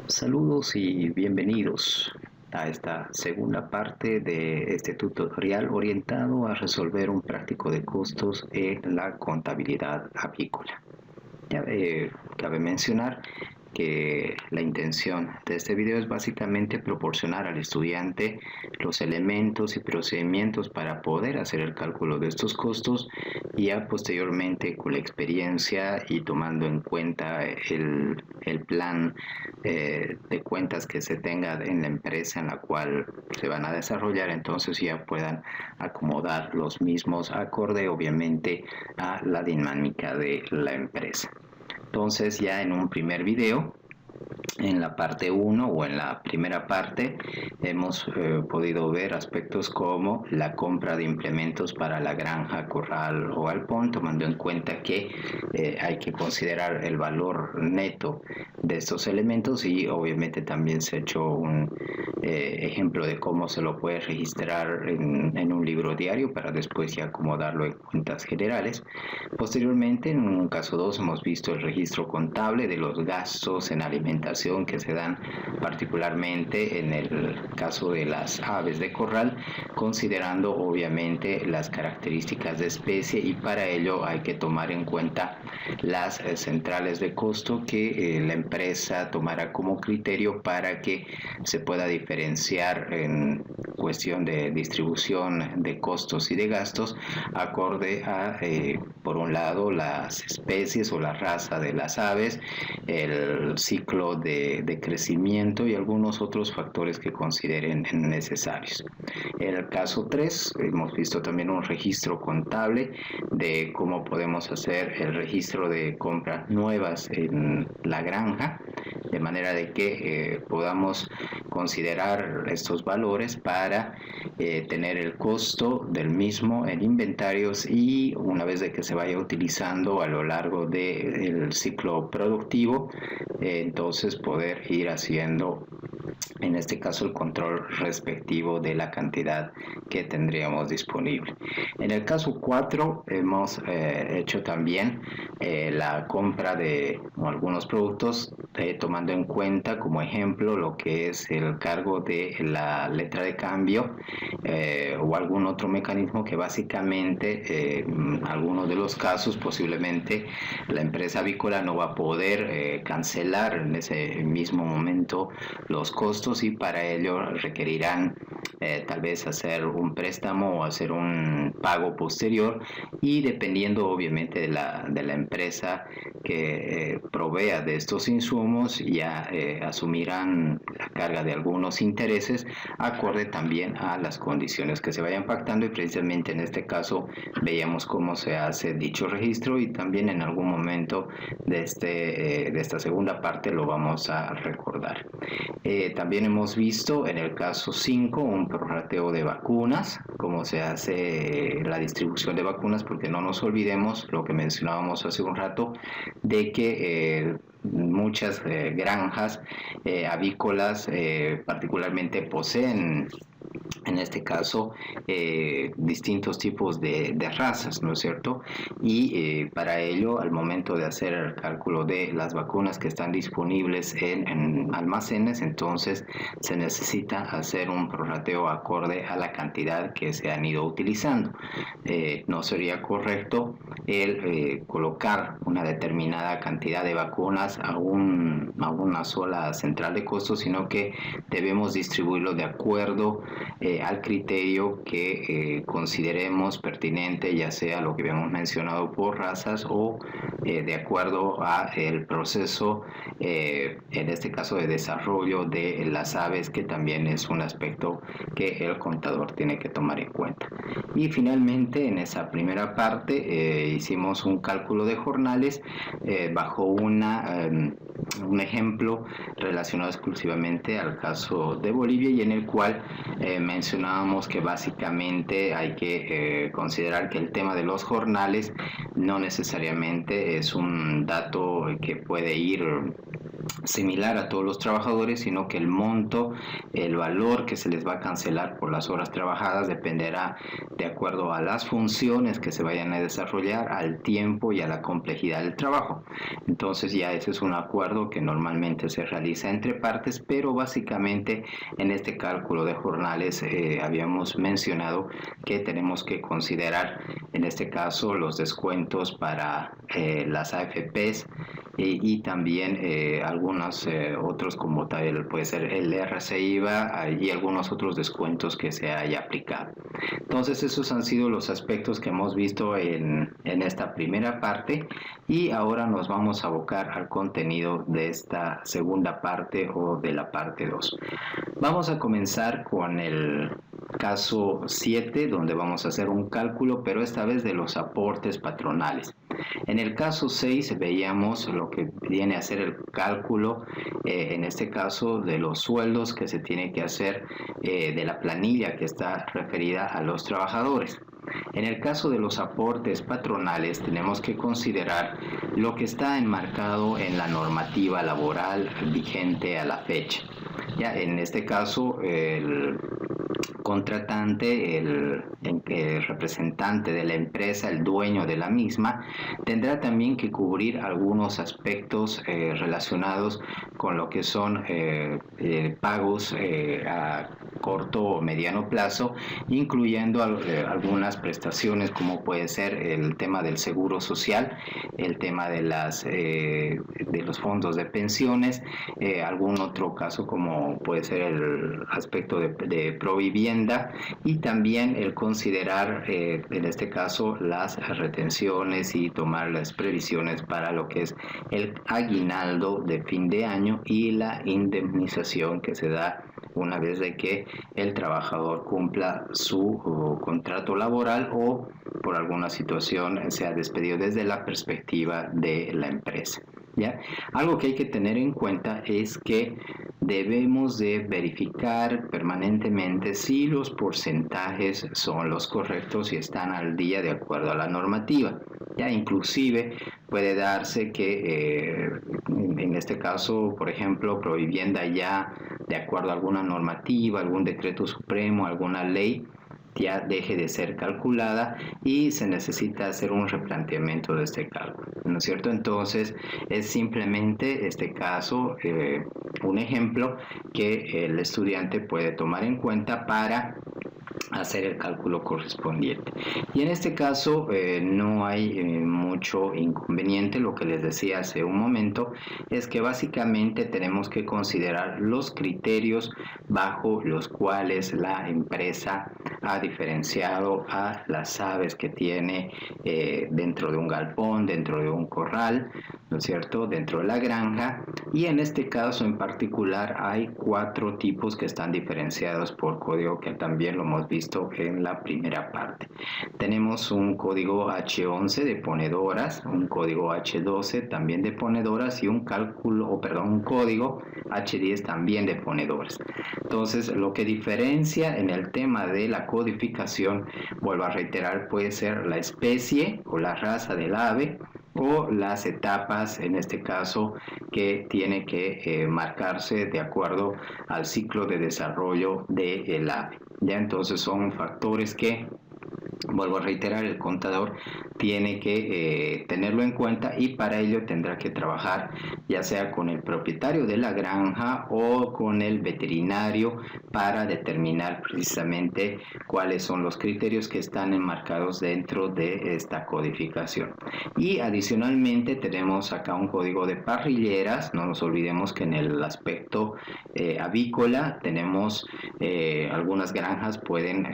Saludos y bienvenidos a esta segunda parte de este tutorial orientado a resolver un práctico de costos en la contabilidad avícola. Cabe mencionar que la intención de este video es básicamente proporcionar al estudiante los elementos y procedimientos para poder hacer el cálculo de estos costos y ya posteriormente con la experiencia y tomando en cuenta el plan de cuentas que se tenga en la empresa en la cual se van a desarrollar, entonces ya puedan acomodar los mismos acorde obviamente a la dinámica de la empresa. Entonces ya en un primer video, en la parte 1 o en la primera parte, hemos podido ver aspectos como la compra de implementos para la granja, corral o galpón, tomando en cuenta que hay que considerar el valor neto de estos elementos, y obviamente también se ha hecho un ejemplo de cómo se lo puede registrar en un libro diario para después ya acomodarlo en cuentas generales. Posteriormente, en un caso 2, hemos visto el registro contable de los gastos en alimentación que se dan particularmente en el caso de las aves de corral, considerando obviamente las características de especie, y para ello hay que tomar en cuenta las centrales de costo que la empresa tomará como criterio para que se pueda diferenciar en cuestión de distribución de costos y de gastos acorde a, por un lado, las especies o la raza de las aves, el ciclo de crecimiento y algunos otros factores que consideren necesarios. En el caso 3 hemos visto también un registro contable de cómo podemos hacer el registro de compras nuevas en la granja, de manera de que podamos considerar estos valores para tener el costo del mismo en inventarios, y una vez de que se vaya utilizando a lo largo del ciclo productivo, entonces poder ir haciendo en este caso el control respectivo de la cantidad que tendríamos disponible. En el caso 4 hemos hecho también la compra de algunos productos, tomando en cuenta como ejemplo lo que es el cargo de la letra de cambio o algún otro mecanismo que básicamente en algunos de los casos posiblemente la empresa avícola no va a poder cancelar en ese mismo momento los costos, y para ello requerirán tal vez hacer un préstamo o hacer un pago posterior, y dependiendo obviamente de la empresa que provea de estos insumos, ya asumirán la carga de algunos intereses acorde también a las condiciones que se vayan pactando, y precisamente en este caso veíamos cómo se hace dicho registro, y también en algún momento de esta segunda parte lo vamos a recordar. También hemos visto en el caso 5 un prorrateo de vacunas, cómo se hace la distribución de vacunas, porque no nos olvidemos lo que mencionábamos hace un rato, de que muchas granjas avícolas particularmente poseen en este caso distintos tipos de razas, ¿no es cierto? Y para ello, al momento de hacer el cálculo de las vacunas que están disponibles en almacenes, entonces se necesita hacer un prorrateo acorde a la cantidad que se han ido utilizando. No sería correcto el colocar una determinada cantidad de vacunas a una sola central de costos, sino que debemos distribuirlo de acuerdo al criterio que consideremos pertinente, ya sea lo que habíamos mencionado por razas o de acuerdo a el proceso, en este caso de desarrollo de las aves, que también es un aspecto que el contador tiene que tomar en cuenta. Y finalmente, en esa primera parte hicimos un cálculo de jornales bajo un ejemplo relacionado exclusivamente al caso de Bolivia, y en el cual mencionábamos que básicamente hay que considerar que el tema de los jornales no necesariamente es un dato que puede ir similar a todos los trabajadores, sino que el monto, el valor que se les va a cancelar por las horas trabajadas dependerá de acuerdo a las funciones que se vayan a desarrollar, al tiempo y a la complejidad del trabajo. Entonces ya ese es un acuerdo que normalmente se realiza entre partes, pero básicamente en este cálculo de jornales habíamos mencionado que tenemos que considerar en este caso los descuentos para las AFPs y también algunos otros como tal puede ser el RCIVA y algunos otros descuentos que se haya aplicado. Entonces esos han sido los aspectos que hemos visto en esta primera parte y ahora nos vamos a abocar al contenido de esta segunda parte o de la parte 2. Vamos a comenzar con el caso 7, donde vamos a hacer un cálculo, pero esta vez de los aportes patronales. En el caso 6 veíamos lo que viene a ser el cálculo, en este caso de los sueldos que se tiene que hacer de la planilla que está referida a los trabajadores. En el caso de los aportes patronales tenemos que considerar lo que está enmarcado en la normativa laboral vigente a la fecha. Ya en este caso el contratante, el representante de la empresa, el dueño de la misma, tendrá también que cubrir algunos aspectos relacionados con lo que son pagos a corto o mediano plazo, incluyendo algunas prestaciones como puede ser el tema del seguro social, el tema de los fondos de pensiones, algún otro caso como puede ser el aspecto de provivienda y también el considerar en este caso las retenciones y tomar las previsiones para lo que es el aguinaldo de fin de año y la indemnización que se da una vez de que el trabajador cumpla su contrato laboral o por alguna situación sea despedido desde la perspectiva de la empresa. ¿Ya? Algo que hay que tener en cuenta es que debemos de verificar permanentemente si los porcentajes son los correctos y están al día de acuerdo a la normativa. Ya inclusive puede darse que en este caso, por ejemplo, Provivienda ya de acuerdo a alguna normativa, algún decreto supremo, alguna ley, ya deje de ser calculada y se necesita hacer un replanteamiento de este cálculo, ¿no es cierto? Entonces es simplemente este caso un ejemplo que el estudiante puede tomar en cuenta para hacer el cálculo correspondiente. Y en este caso no hay mucho inconveniente. Lo que les decía hace un momento es que básicamente tenemos que considerar los criterios bajo los cuales la empresa ha diferenciado a las aves que tiene dentro de un galpón, dentro de un corral, ¿no es cierto?, dentro de la granja. Y en este caso en particular hay 4 tipos que están diferenciados por código, que también lo hemos visto en la primera parte. Tenemos un código H11 de ponedoras, un código H12 también de ponedoras y un código H10 también de ponedoras. Entonces, lo que diferencia en el tema de la codificación, vuelvo a reiterar, puede ser la especie o la raza del ave, o las etapas, en este caso, que tiene que marcarse de acuerdo al ciclo de desarrollo del ave. Ya entonces son factores que, vuelvo a reiterar, el contador tiene que tenerlo en cuenta y para ello tendrá que trabajar ya sea con el propietario de la granja o con el veterinario para determinar precisamente cuáles son los criterios que están enmarcados dentro de esta codificación. Y adicionalmente tenemos acá un código de parrilleras. No nos olvidemos que en el aspecto avícola tenemos algunas granjas pueden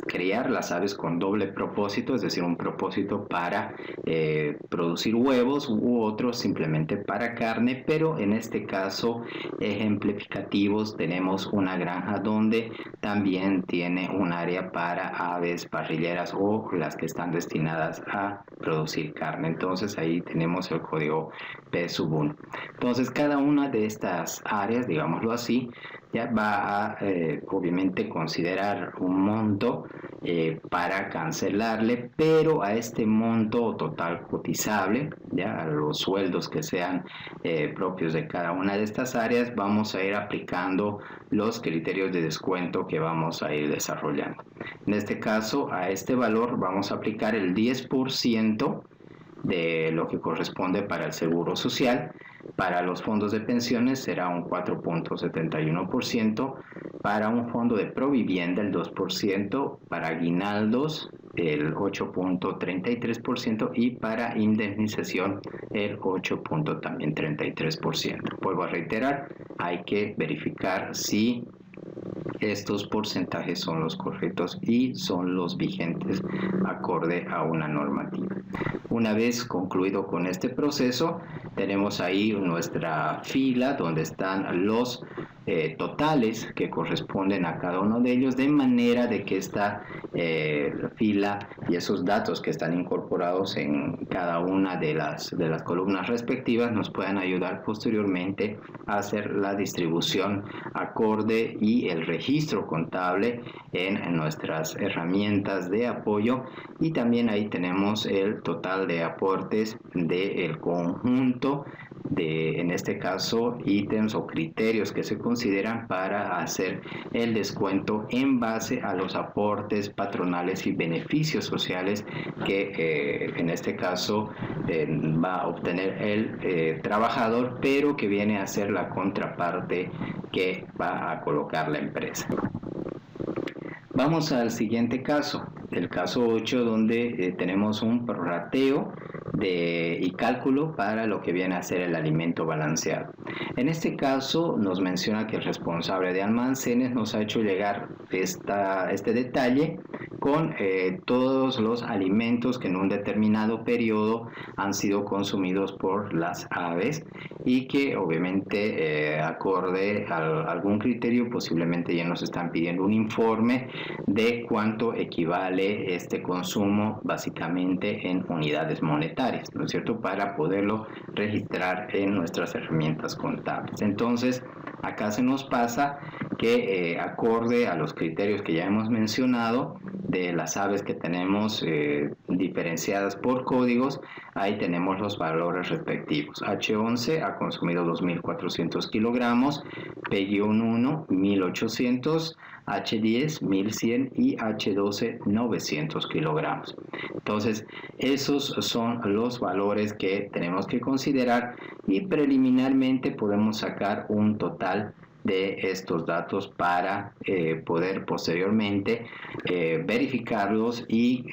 criar las aves con doble propósito, es decir, un propósito para producir huevos u otro simplemente para carne, pero en este caso ejemplificativos tenemos una granja donde también tiene un área para aves parrilleras o las que están destinadas a producir carne. Entonces ahí tenemos el código P1. Entonces cada una de estas áreas, digámoslo así, ya va a obviamente considerar un monto para para cancelarle, pero a este monto total cotizable, ya a los sueldos que sean propios de cada una de estas áreas, vamos a ir aplicando los criterios de descuento que vamos a ir desarrollando. En este caso, a este valor vamos a aplicar el 10% de lo que corresponde para el seguro social. Para los fondos de pensiones será un 4.71%, para un fondo de provivienda el 2%, para aguinaldos el 8.33% y para indemnización el 8.33%. Vuelvo a reiterar, hay que verificar si estos porcentajes son los correctos y son los vigentes acorde a una normativa. Una vez concluido con este proceso, tenemos ahí nuestra fila donde están los totales que corresponden a cada uno de ellos, de manera de que esta fila y esos datos que están incorporados en cada una de las columnas respectivas nos puedan ayudar posteriormente a hacer la distribución acorde y el registro contable en nuestras herramientas de apoyo, y también ahí tenemos el total de aportes del conjunto de, en este caso, ítems o criterios que se consideran para hacer el descuento en base a los aportes patronales y beneficios sociales que en este caso va a obtener el trabajador, pero que viene a ser la contraparte que va a colocar la empresa. Vamos al siguiente caso, el caso 8, donde tenemos un prorrateo y cálculo para lo que viene a ser el alimento balanceado. En este caso nos menciona que el responsable de almacenes nos ha hecho llegar este detalle con todos los alimentos que en un determinado periodo han sido consumidos por las aves y que obviamente acorde a algún criterio posiblemente ya nos están pidiendo un informe de cuánto equivale este consumo básicamente en unidades monetarias, ¿no es cierto?, para poderlo registrar en nuestras herramientas contables. Entonces, acá se nos pasa que acorde a los criterios que ya hemos mencionado de las aves que tenemos diferenciadas por códigos, ahí tenemos los valores respectivos. H11 ha consumido 2.400 kilogramos, P-1 1.800, H10 1.100 y H12 900 kilogramos. Entonces, esos son los valores que tenemos que considerar y preliminarmente podemos sacar un total de estos datos para poder posteriormente verificarlos y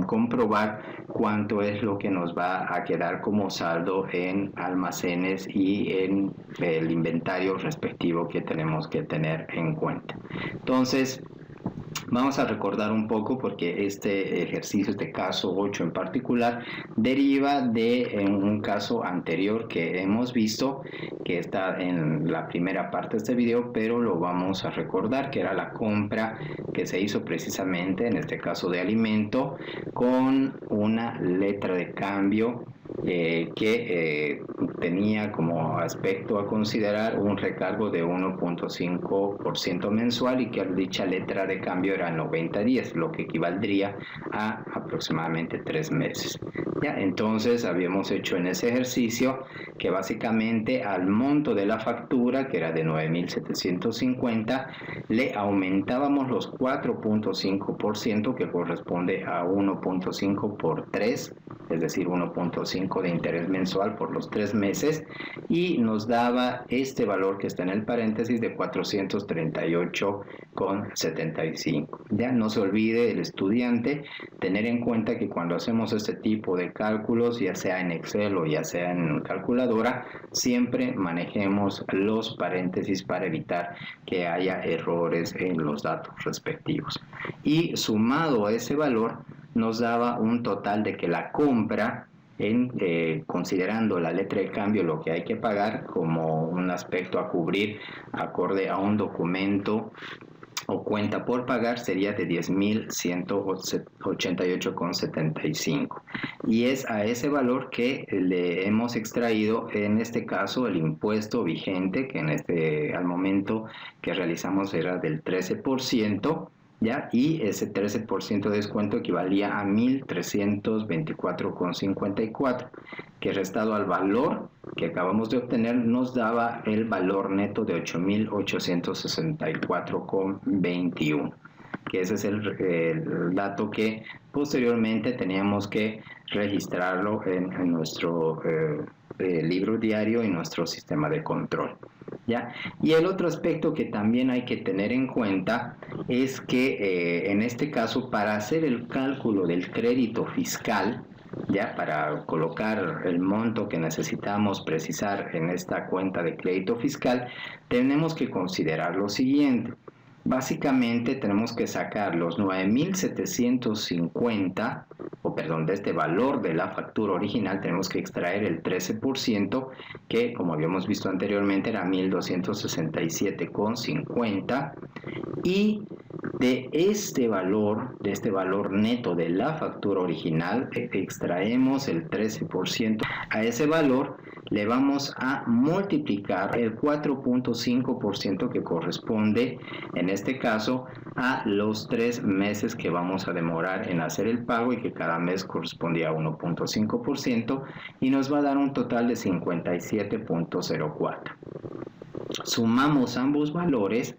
comprobar cuánto es lo que nos va a quedar como saldo en almacenes y en el inventario respectivo que tenemos que tener en cuenta. Entonces, vamos a recordar un poco porque este ejercicio, este caso 8 en particular, deriva de un caso anterior que hemos visto, que está en la primera parte de este video, pero lo vamos a recordar, que era la compra que se hizo precisamente, en este caso de alimento, con una letra de cambio que tenía como aspecto a considerar un recargo de 1.5% mensual y que dicha letra de cambio era 90 días, lo que equivaldría a aproximadamente 3 meses. ¿Ya? Entonces habíamos hecho en ese ejercicio que básicamente al monto de la factura, que era de 9.750, le aumentábamos los 4.5%, que corresponde a 1.5 por 3, es decir, 1.5 de interés mensual por los 3 meses, y nos daba este valor que está en el paréntesis de 438,75. Ya no se olvide el estudiante tener en cuenta que cuando hacemos este tipo de cálculos, ya sea en Excel o ya sea en calculadora, siempre manejemos los paréntesis para evitar que haya errores en los datos respectivos. Y sumado a ese valor, nos daba un total de que la compra, considerando la letra de cambio, lo que hay que pagar como un aspecto a cubrir acorde a un documento o cuenta por pagar, sería de 10.188,75, y es a ese valor que le hemos extraído en este caso el impuesto vigente, que al momento que realizamos era del 13%, ¿ya? Y ese 13% de descuento equivalía a 1.324,54, que restado al valor que acabamos de obtener nos daba el valor neto de 8.864,21, que ese es el dato que posteriormente teníamos que registrarlo en nuestro libro diario y nuestro sistema de control. ¿Ya? Y el otro aspecto que también hay que tener en cuenta es que en este caso, para hacer el cálculo del crédito fiscal, ya para colocar el monto que necesitamos precisar en esta cuenta de crédito fiscal, tenemos que considerar lo siguiente. Básicamente tenemos que sacar los 9.750, o perdón, de este valor de la factura original tenemos que extraer el 13%, que como habíamos visto anteriormente era 1.267,50, y de este valor neto de la factura original, extraemos el 13%. A ese valor le vamos a multiplicar el 4.5% que corresponde, en este caso, a los 3 meses que vamos a demorar en hacer el pago, y que cada mes correspondía a 1.5%, y nos va a dar un total de 57.04. Sumamos ambos valores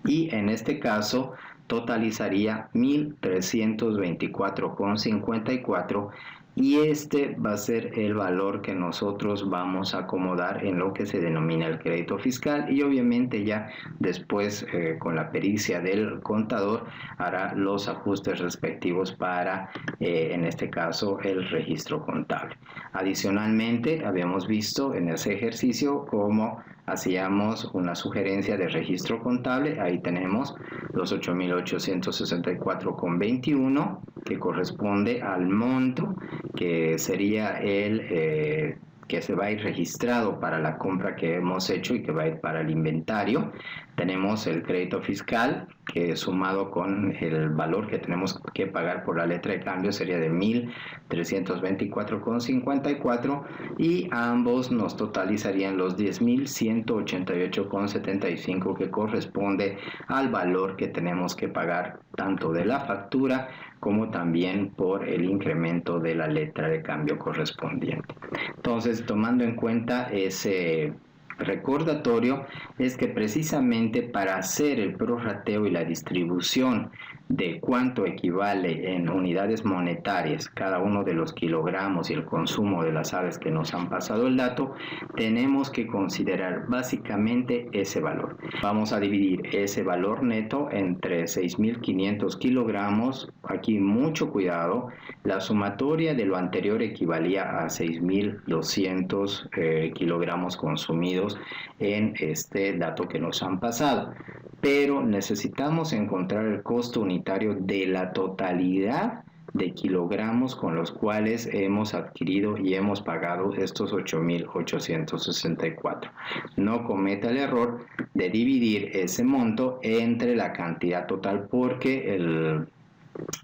y en este caso totalizaría 1.324,54, y este va a ser el valor que nosotros vamos a acomodar en lo que se denomina el crédito fiscal, y obviamente ya después con la pericia del contador hará los ajustes respectivos para en este caso el registro contable. Adicionalmente, habíamos visto en ese ejercicio cómo hacíamos una sugerencia de registro contable. Ahí tenemos los 8.864,21, que corresponde al monto que sería el que se va a ir registrado para la compra que hemos hecho y que va a ir para el inventario. Tenemos el crédito fiscal, que sumado con el valor que tenemos que pagar por la letra de cambio sería de 1.324,54, y ambos nos totalizarían los 10.188,75, que corresponde al valor que tenemos que pagar tanto de la factura como también por el incremento de la letra de cambio correspondiente. Entonces, tomando en cuenta ese recordatorio, es que precisamente para hacer el prorrateo y la distribución de cuánto equivale en unidades monetarias cada uno de los kilogramos y el consumo de las aves que nos han pasado el dato, tenemos que considerar básicamente ese valor. Vamos a dividir ese valor neto entre 6.500 kilogramos. Aquí mucho cuidado, la sumatoria de lo anterior equivalía a 6.200 kilogramos consumidos en este dato que nos han pasado, pero necesitamos encontrar el costo unitario de la totalidad de kilogramos con los cuales hemos adquirido y hemos pagado estos 8.864. No cometa el error de dividir ese monto entre la cantidad total, porque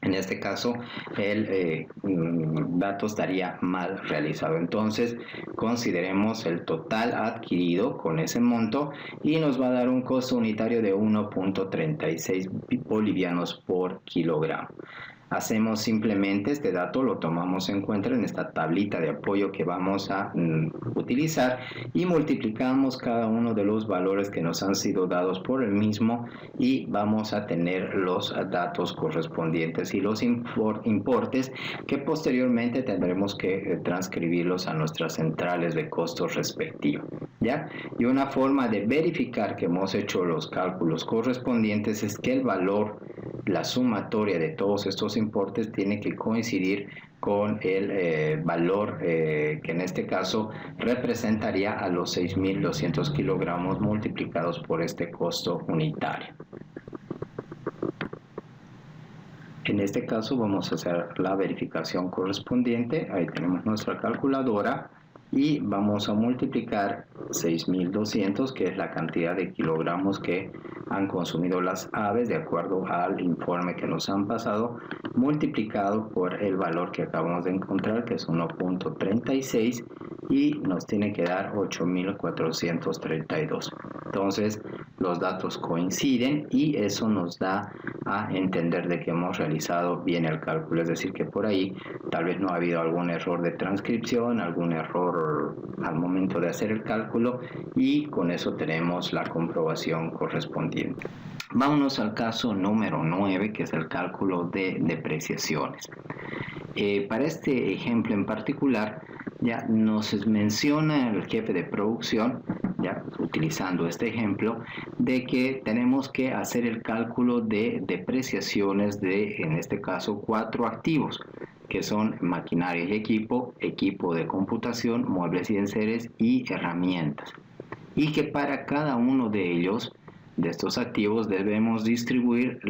en este caso el dato estaría mal realizado. Entonces consideremos el total adquirido con ese monto y nos va a dar un costo unitario de 1.36 bolivianos por kilogramo. Hacemos simplemente este dato, lo tomamos en cuenta en esta tablita de apoyo que vamos a utilizar, y multiplicamos cada uno de los valores que nos han sido dados por el mismo, y vamos a tener los datos correspondientes y los importes que posteriormente tendremos que transcribirlos a nuestras centrales de costos respectivos, ¿ya? Y una forma de verificar que hemos hecho los cálculos correspondientes es que el valor, la sumatoria de todos estos importes, tiene que coincidir con el valor que en este caso representaría a los 6.200 kilogramos multiplicados por este costo unitario. En este caso vamos a hacer la verificación correspondiente. Ahí tenemos nuestra calculadora y vamos a multiplicar 6.200, que es la cantidad de kilogramos que han consumido las aves de acuerdo al informe que nos han pasado, multiplicado por el valor que acabamos de encontrar, que es 1.36, y nos tiene que dar 8.432. Entonces los datos coinciden y eso nos da a entender de que hemos realizado bien el cálculo, es decir, que por ahí tal vez no ha habido algún error de transcripción, algún error al momento de hacer el cálculo, y con eso tenemos la comprobación correspondiente. Vámonos al caso número 9, que es el cálculo de depreciaciones. Para este ejemplo en particular, ya nos menciona el jefe de producción, ya utilizando este ejemplo, de que tenemos que hacer el cálculo de depreciaciones de, en este caso, 4 activos, que son maquinaria y equipo, equipo de computación, muebles y enseres y herramientas. Y que para cada uno de ellos, de estos activos, debemos distribuir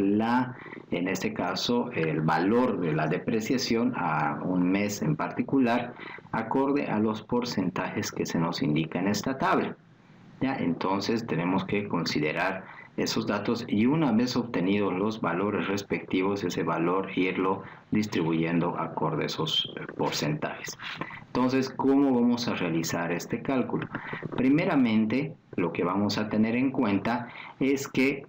en este caso, el valor de la depreciación a un mes en particular, acorde a los porcentajes que se nos indica en esta tabla. ¿Ya? Entonces tenemos que considerar esos datos y una vez obtenidos los valores respectivos, ese valor irlo distribuyendo acorde a esos porcentajes. Entonces, ¿cómo vamos a realizar este cálculo? Primeramente, lo que vamos a tener en cuenta es que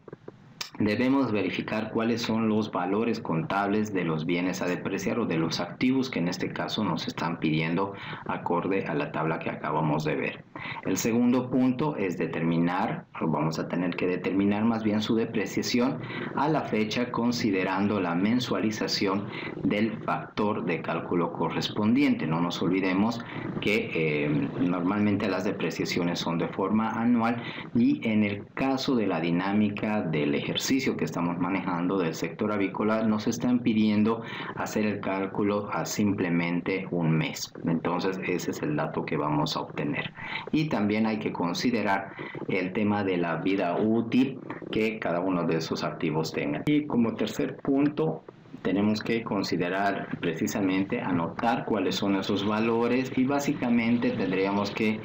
debemos verificar cuáles son los valores contables de los bienes a depreciar o de los activos que en este caso nos están pidiendo acorde a la tabla que acabamos de ver. El segundo punto es determinar, vamos a tener que determinar más bien su depreciación a la fecha considerando la mensualización del factor de cálculo correspondiente. No nos olvidemos que normalmente las depreciaciones son de forma anual y en el caso de la dinámica del ejercicio que estamos manejando del sector avícola nos están pidiendo hacer el cálculo a simplemente un mes. Entonces ese es el dato que vamos a obtener. Y también hay que considerar el tema de la vida útil que cada uno de esos activos tenga. Y como tercer punto, tenemos que considerar precisamente anotar cuáles son esos valores y básicamente tendríamos que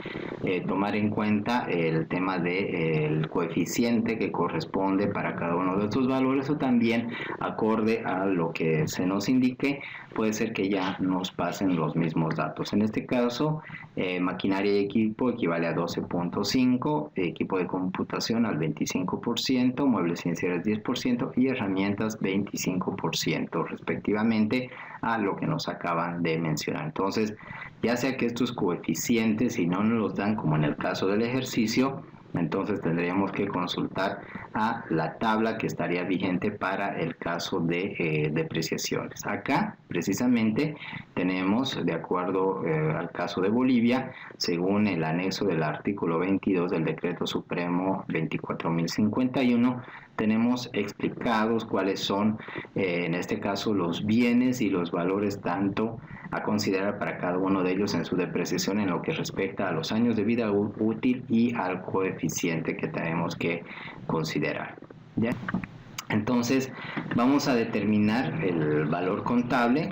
tomar en cuenta el tema del coeficiente que corresponde para cada uno de estos valores o también acorde a lo que se nos indique puede ser que ya nos pasen los mismos datos. En este caso, maquinaria y equipo equivale a 12.5, equipo de computación al 25%, muebles y enseres 10% y herramientas 25% respectivamente a lo que nos acaban de mencionar. Entonces, ya sea que estos coeficientes, si no nos los dan como en el caso del ejercicio, entonces tendríamos que consultar a la tabla que estaría vigente para el caso de depreciaciones. Acá precisamente tenemos, de acuerdo al caso de Bolivia, según el anexo del artículo 22 del Decreto Supremo 24.051, tenemos explicados cuáles son, en este caso, los bienes y los valores tanto a considerar para cada uno de ellos en su depreciación en lo que respecta a los años de vida útil y al coeficiente que tenemos que considerar. ¿Ya? Entonces vamos a determinar el valor contable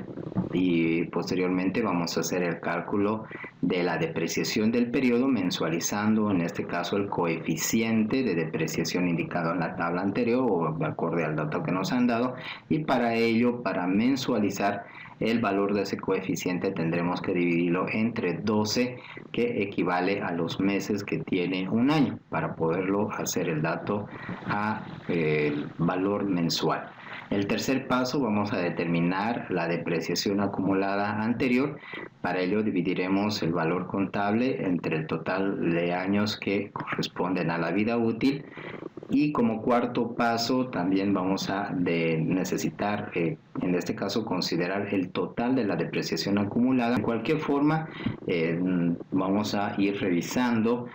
y posteriormente vamos a hacer el cálculo de la depreciación del periodo mensualizando en este caso el coeficiente de depreciación indicado en la tabla anterior o de acorde al dato que nos han dado, y para ello, para mensualizar el valor de ese coeficiente tendremos que dividirlo entre 12, que equivale a los meses que tiene un año, para poderlo hacer el dato a el valor mensual. El tercer paso, vamos a determinar la depreciación acumulada anterior. Para ello dividiremos el valor contable entre el total de años que corresponden a la vida útil. Y como cuarto paso también vamos a necesitar, en este caso, considerar el total de la depreciación acumulada. De cualquier forma, vamos a ir revisando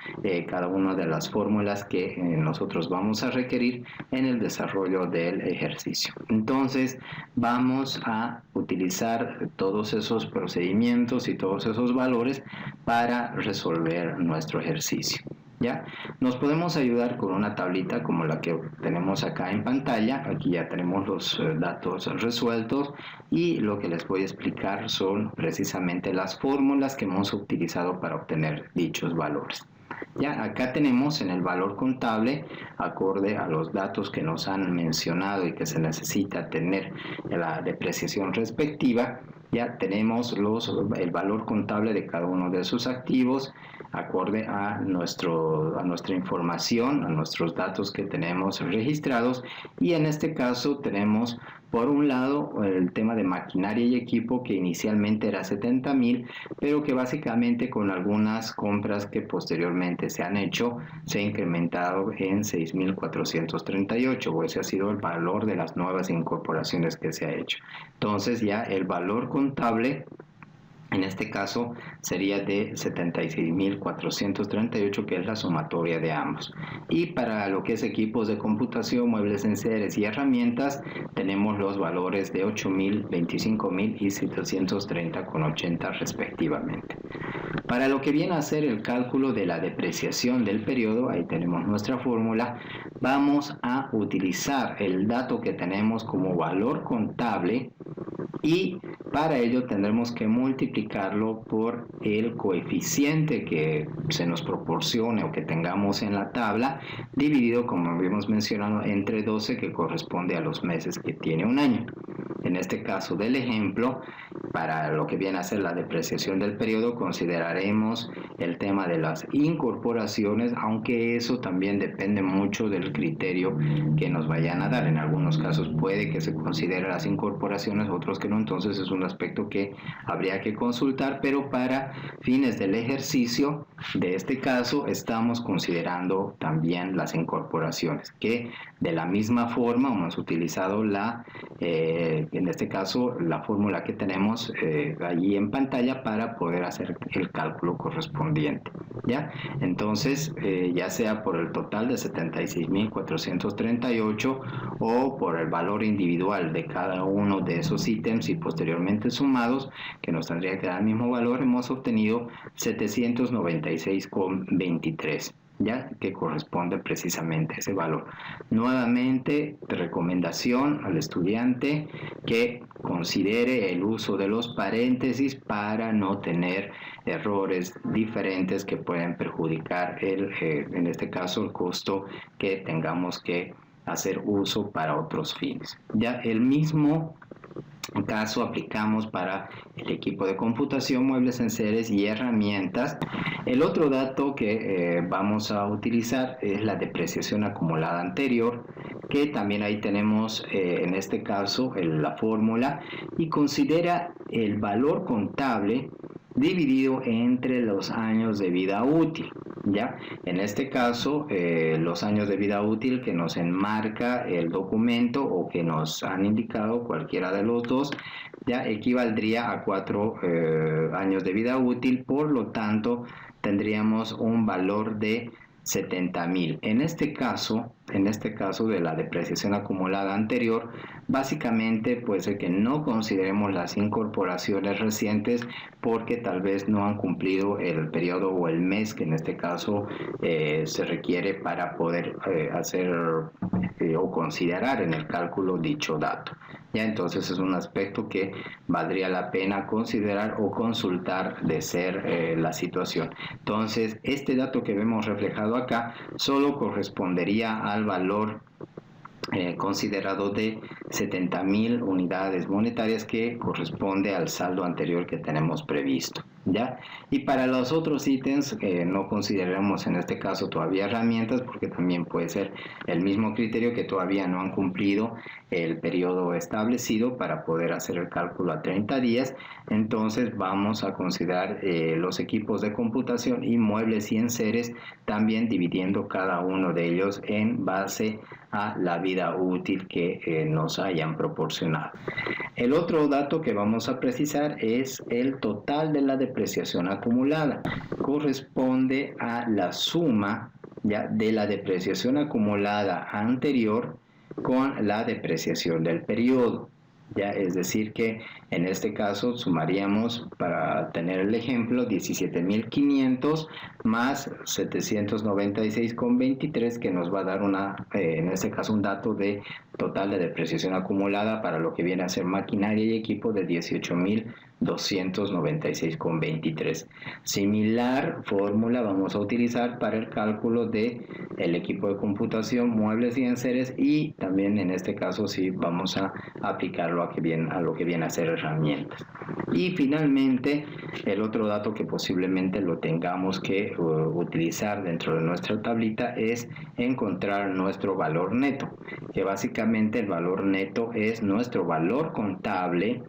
cada una de las fórmulas que nosotros vamos a requerir en el desarrollo del ejercicio. Entonces, vamos a utilizar todos esos procedimientos y todos esos valores para resolver nuestro ejercicio. ¿Ya? Nos podemos ayudar con una tablita como la que tenemos acá en pantalla. Aquí ya tenemos los datos resueltos y lo que les voy a explicar son precisamente las fórmulas que hemos utilizado para obtener dichos valores. Ya acá tenemos en el valor contable, acorde a los datos que nos han mencionado y que se necesita tener la depreciación respectiva, ya tenemos el valor contable de cada uno de sus activos, acorde a nuestra información, a nuestros datos que tenemos registrados, y en este caso tenemos por un lado el tema de maquinaria y equipo, que inicialmente era 70,000, pero que básicamente con algunas compras que posteriormente se han hecho, se ha incrementado en 6,438, o ese ha sido el valor de las nuevas incorporaciones que se ha hecho. Entonces ya el valor contable en este caso sería de 76,438, que es la sumatoria de ambos. Y para lo que es equipos de computación, muebles enseres y herramientas, tenemos los valores de 8,000, 25,000 y 730,80 respectivamente. Para lo que viene a ser el cálculo de la depreciación del periodo, ahí tenemos nuestra fórmula, vamos a utilizar el dato que tenemos como valor contable, y para ello tendremos que multiplicarlo por el coeficiente que se nos proporcione o que tengamos en la tabla, dividido, como habíamos mencionado, entre 12, que corresponde a los meses que tiene un año. En este caso del ejemplo, para lo que viene a ser la depreciación del periodo, consideraremos el tema de las incorporaciones, aunque eso también depende mucho del criterio que nos vayan a dar. En algunos casos puede que se consideren las incorporaciones, otros que no, entonces es un aspecto que habría que consultar, pero para fines del ejercicio de este caso estamos considerando también las incorporaciones, que de la misma forma hemos utilizado en este caso la fórmula que tenemos allí en pantalla para poder hacer el cálculo correspondiente. ¿Ya? Entonces, ya sea por el total de 76,438 o por el valor individual de cada uno de esos ítems y posteriormente sumados, que nos tendría que dar el mismo valor, hemos obtenido 796,23. ¿Ya? Que corresponde precisamente a ese valor. Nuevamente, recomendación al estudiante que considere el uso de los paréntesis para no tener errores diferentes que pueden perjudicar en este caso el costo que tengamos que hacer uso para otros fines. Ya el mismo caso aplicamos para el equipo de computación, muebles enseres y herramientas. El otro dato que vamos a utilizar es la depreciación acumulada anterior, que también ahí tenemos en este caso la fórmula, y considera el valor contable dividido entre los años de vida útil. ¿Ya? En este caso, los años de vida útil que nos enmarca el documento o que nos han indicado cualquiera de los dos, ya equivaldría a 4 años de vida útil, por lo tanto tendríamos un valor de 70,000. En este caso de la depreciación acumulada anterior, básicamente puede ser que no consideremos las incorporaciones recientes porque tal vez no han cumplido el periodo o el mes que en este caso se requiere para poder hacer o considerar en el cálculo dicho dato. Ya, entonces es un aspecto que valdría la pena considerar o consultar de ser la situación. Entonces, este dato que vemos reflejado acá solo correspondería al valor considerado de 70,000 unidades monetarias, que corresponde al saldo anterior que tenemos previsto. ¿Ya? Y para los otros ítems no consideramos en este caso todavía herramientas, porque también puede ser el mismo criterio, que todavía no han cumplido el periodo establecido para poder hacer el cálculo a 30 días. Entonces vamos a considerar los equipos de computación y muebles y enseres, también dividiendo cada uno de ellos en base a la vida útil que nos hayan proporcionado. El otro dato que vamos a precisar es el total de la depreciación acumulada. Corresponde a la suma, ¿ya?, de la depreciación acumulada anterior con la depreciación del periodo. Ya, es decir que en este caso sumaríamos, para tener el ejemplo, 17.500 más 796,23, que nos va a dar en este caso un dato de total de depreciación acumulada para lo que viene a ser maquinaria y equipo de 18.296,23. Similar fórmula vamos a utilizar para el cálculo de el equipo de computación, muebles y enseres, y también en este caso sí vamos a aplicarlo a lo que viene a ser herramientas. Y finalmente, el otro dato que posiblemente lo tengamos que utilizar dentro de nuestra tablita es encontrar nuestro valor neto, que básicamente el valor neto es nuestro valor contable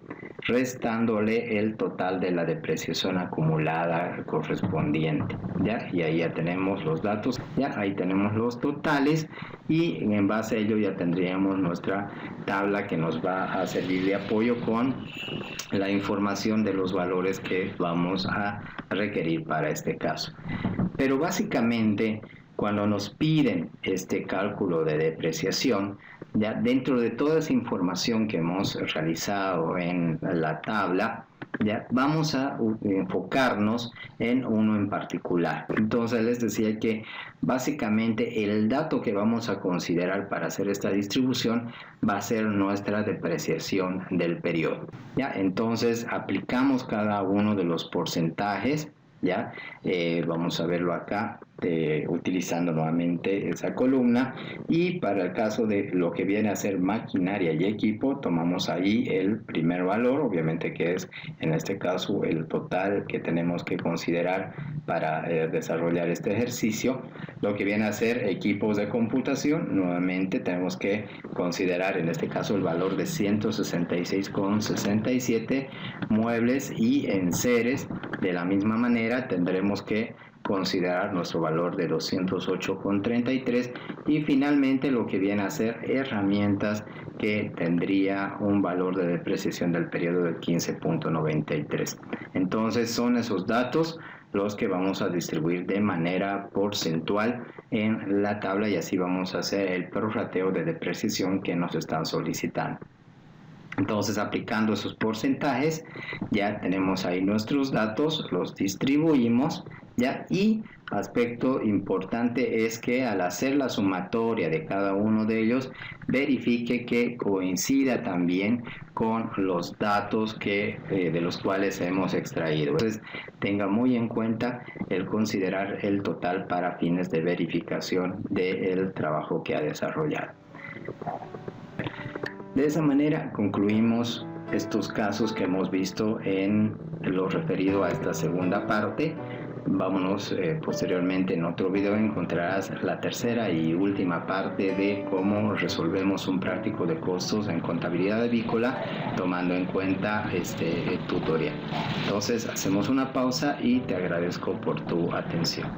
restándole el total de la depreciación acumulada correspondiente, ¿ya? Y ahí ya tenemos los datos, ya ahí tenemos los totales, y en base a ello ya tendríamos nuestra tabla que nos va a servir de apoyo con la información de los valores que vamos a requerir para este caso. Pero básicamente, cuando nos piden este cálculo de depreciación, ya dentro de toda esa información que hemos realizado en la tabla, ya vamos a enfocarnos en uno en particular. Entonces les decía que básicamente el dato que vamos a considerar para hacer esta distribución va a ser nuestra depreciación del periodo. Ya, entonces aplicamos cada uno de los porcentajes. Ya, vamos a verlo acá utilizando nuevamente esa columna, y para el caso de lo que viene a ser maquinaria y equipo tomamos ahí el primer valor, obviamente que es en este caso el total que tenemos que considerar para desarrollar este ejercicio. Lo que viene a ser equipos de computación, nuevamente tenemos que considerar en este caso el valor de 166,67, muebles y enseres de la misma manera tendremos que considerar nuestro valor de 208,33, y finalmente lo que viene a ser herramientas, que tendría un valor de depreciación del periodo de 15,93. Entonces son esos datos los que vamos a distribuir de manera porcentual en la tabla, y así vamos a hacer el prorrateo de depreciación que nos están solicitando. Entonces, aplicando esos porcentajes, ya tenemos ahí nuestros datos, los distribuimos, ¿ya? Y aspecto importante es que al hacer la sumatoria de cada uno de ellos, verifique que coincida también con los datos de los cuales hemos extraído. Entonces, tenga muy en cuenta el considerar el total para fines de verificación del trabajo que ha desarrollado. De esa manera concluimos estos casos que hemos visto en lo referido a esta segunda parte. Vámonos posteriormente en otro video, encontrarás la tercera y última parte de cómo resolvemos un práctico de costos en contabilidad avícola tomando en cuenta este tutorial. Entonces hacemos una pausa y te agradezco por tu atención.